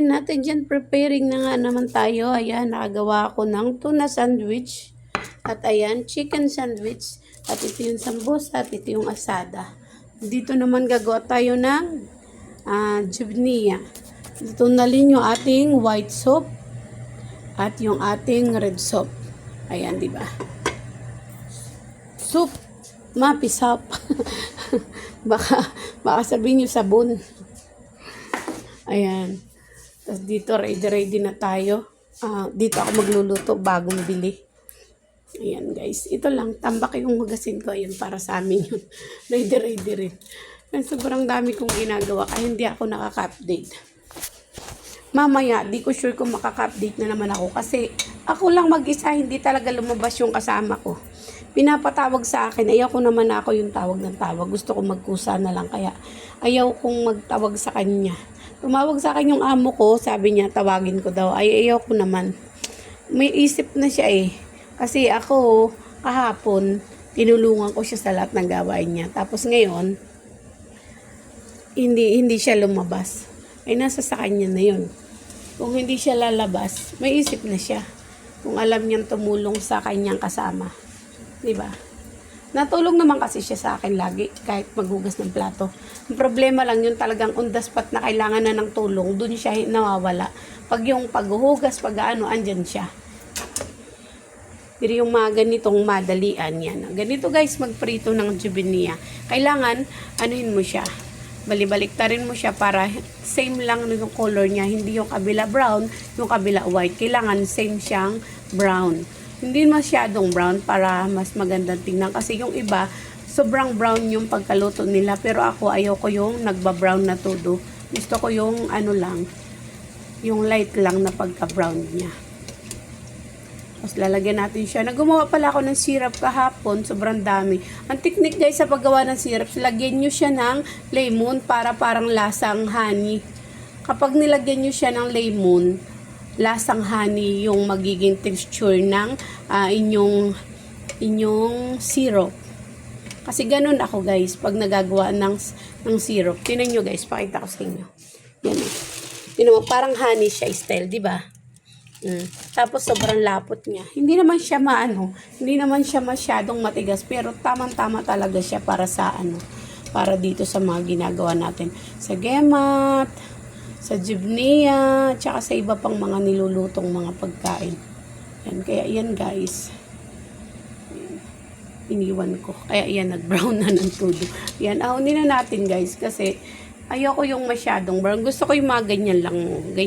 Ayan, natin dyan, preparing na nga naman tayo. Ayan, nakagawa ako ng tuna sandwich. At ayan, chicken sandwich. At ito yung sambusa at ito yung asada. Dito naman gagawa tayo ng jubnia. Dito nalin yung ating white soup at yung ating red soup. Ayan, di ba? Soup, mapisap. baka sabihin nyo sabon. Ayan. Tapos dito, ready na tayo. Dito ako magluluto, bagong bili. Ayan guys, ito lang, tambak yung magasin ko. Ayan, para sa amin yun. Ready rin. Sobrang dami kong ginagawa, kaya hindi ako nakaka-update. Mamaya, di ko sure kung makaka-update na naman ako. Kasi ako lang mag-isa, hindi talaga lumabas yung kasama ko. Pinapatawag sa akin, ayaw ko naman ako yung tawag ng tawag. Gusto ko magkusa na lang, kaya ayaw kong magtawag sa kanya. Tumawag sa akin yung amo ko, sabi niya tawagin ko daw. Ay, ayaw ko naman. May isip na siya eh. Kasi ako, kahapon, tinulungan ko siya sa lahat ng gawain niya. Tapos ngayon, hindi siya lumabas. Ay, nasa sa kanya na yun. Kung hindi siya lalabas, may isip na siya. Kung alam niyang tumulong sa kanyang kasama. Diba? Natulong naman kasi siya sa akin lagi, kahit maghugas ng plato. Ang problema lang yun, talagang on the spot na kailangan na ng tulong, dun siya nawawala. Pag yung paghuhugas, andyan siya. Pero yung mga ganitong madalian yan. Ganito guys, magprito ng jubenia. Kailangan, anuhin mo siya. Balibaliktarin mo siya para same lang yung color niya. Hindi yung kabila brown, yung kabila white. Kailangan same siyang brown. Hindi masyadong brown para mas magandang tingnan. Kasi yung iba, sobrang brown yung pagkaluto nila. Pero ako, ayaw ko yung nagba-brown na todo. Gusto ko yung ano lang, yung light lang na pagka-brown niya. Tapos lalagyan natin siya. Naggumawa pala ako ng syrup kahapon. Sobrang dami. Ang technique guys sa paggawa ng syrup, lagyan nyo siya ng lemon para parang lasang honey. Kapag nilagyan nyo siya ng lemon, lasang honey yung magiging texture ng inyong syrup. Kasi ganun ako guys, pag nagagawa ng syrup. Tingnan nyo guys, pakita ko sa inyo. Yan o. Tingnan mo, parang honey siya style, di ba? Tapos sobrang lapot niya. Hindi naman siya hindi naman siya masyadong matigas, pero tamang-tama talaga siya para sa para dito sa mga ginagawa natin. Sa gemat, sa jubnia, tsaka sa iba pang mga nilulutong mga pagkain. Yan, kaya yan guys. Iniwan ko. Kaya yan, nag-brown na ng todo. Yan, ahonin na natin guys kasi ayoko yung masyadong brown. Gusto ko yung mga ganyan lang.